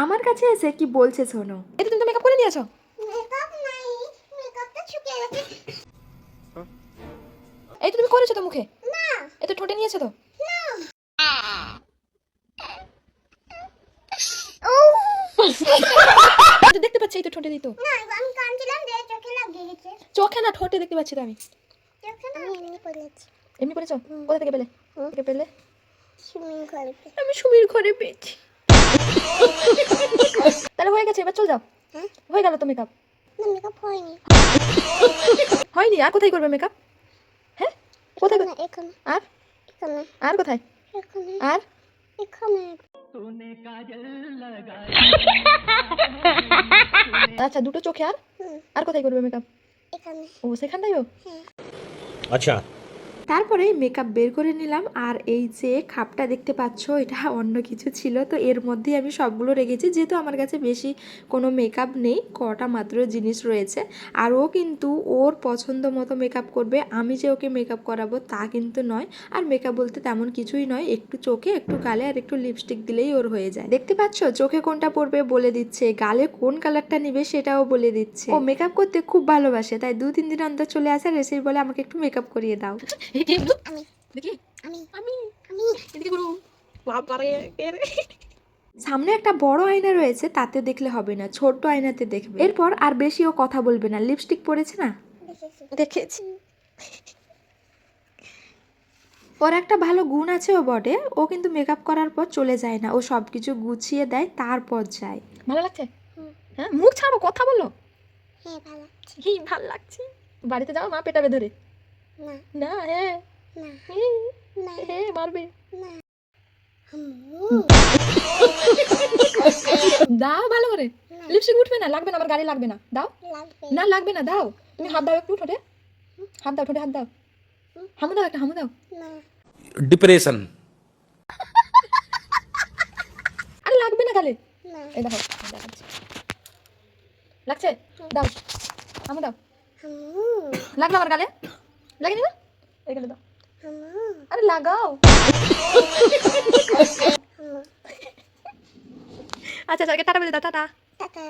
আমার কাছে এসে কি বলছে শোনো। এটা তুমি তো মেকআপ করে নিয়েছো। মেকআপ নাই, মেকআপটা শুকিয়ে গেছে। এই তো তুমি করেছো তো মুখে। না, এই তো ঠোঁটে নিয়েছো তো। না। তো দেখতে পাচ্ছি এই তো ঠোঁটে দিত। না, আমি কাঁদছিলাম যে চোখে লাগিয়ে গেছে। চোখে না, ঠোঁটে দেখতে পাচ্ছি তো আমি। চোখে না, আমি এমনি করেছি। এমনি করেছো? কোথা থেকে পেলে? থেকে পেলে? সুমির ঘরে। আমি সুমির ঘরে পেয়েছি। তাহলে হয়ে গেছে, এবার চল যাও। হ্যাঁ, হয়ে গেল তো মেকআপ। না মেকআপ হয়নি। হয়নি? আর কোথায় করবে মেকআপ? হ্যাঁ, কোথায় এখানে, এখানে, আর এখানে, আর কোথায়? এখানে, আর এখানে। আচ্ছা, দুটো চোখে। আর আর কোথায় করবে মেকআপ? এখানে। ও, সেখানটাইও। হ্যাঁ। अच्छा। তারপরে মেকআপ বের করে নিলাম। আর এই যে খাপটা দেখতে পাচ্ছ, এটা অন্য কিছু ছিল, তো এর মধ্যেই আমি সবগুলো রেখেছি, যেহেতু আমার কাছে বেশি কোনো মেকআপ নেই, কটা মাত্র জিনিস রয়েছে। আর ও কিন্তু ওর পছন্দ মতো মেকআপ করবে, আমি যে ওকে মেকআপ করাবো তা কিন্তু নয়। আর মেকআপ বলতে তেমন কিছুই নয়, একটু চোখে, একটু গালে আর একটু লিপস্টিক দিলেই ওর হয়ে যায়। দেখতে পাচ্ছ চোখে কোনটা পরবে বলে দিচ্ছে, গালে কোন কালারটা নিবে সেটাও বলে দিচ্ছে। ও মেকআপ করতে খুব ভালোবাসে, তাই 2-3 দিন অন্তর চলে আসে আর এসেই বলে আমাকে একটু মেকআপ করিয়ে দাও। আমি, দেখি আমি, আমি আমি। এদিকে করু। সামনে একটা বড় আয়না রয়েছে, তাতে দেখলে হবে না, ছোট্ট আয়নাতে দেখবে। এরপর আর বেশি ও কথা বলবে না, লিপস্টিক পরেছে না, দেখেছি। দেখেছি। ওর একটা ভালো গুণ আছে ও বটে, ও কিন্তু মেকআপ করার পর চলে যায় না, ও সব কিছু গুছিয়ে দেয় তারপর যায়। ভালো লাগছে? হ্যাঁ, মুখ ছাড়ো, কথা বলো। হ্যাঁ, ভালো লাগছে। কি ভালো লাগছে? বাড়িতে যাও, মা পেটাবে ধরে। না, না, হ্যাঁ না, না, হ্যাঁ মারবে। না। দাও ভালো করে। লিপস্টিক উঠবে না, লাগবে না, আমার গাড়ি লাগবে না, দাও। লাগবে। না লাগবে না, দাও। তুমি হাত দাও একটু ঠোঁটে, হাত দাও ঠোঁটে, হাত দাও। হামু দাও, একটা হামু দাও। না। डिप्रेशन। আরে লাগবে না গালে। না। এই দেখো, দেখাচ্ছি। লাগছে? দাও, হামু দাও। লাগবে আমার গালে? লাগেনি না? এই গালে দাও। আরে লাগাও। আচ্ছা আচ্ছা, টাটা বলে দাও, টাটা। টাটা।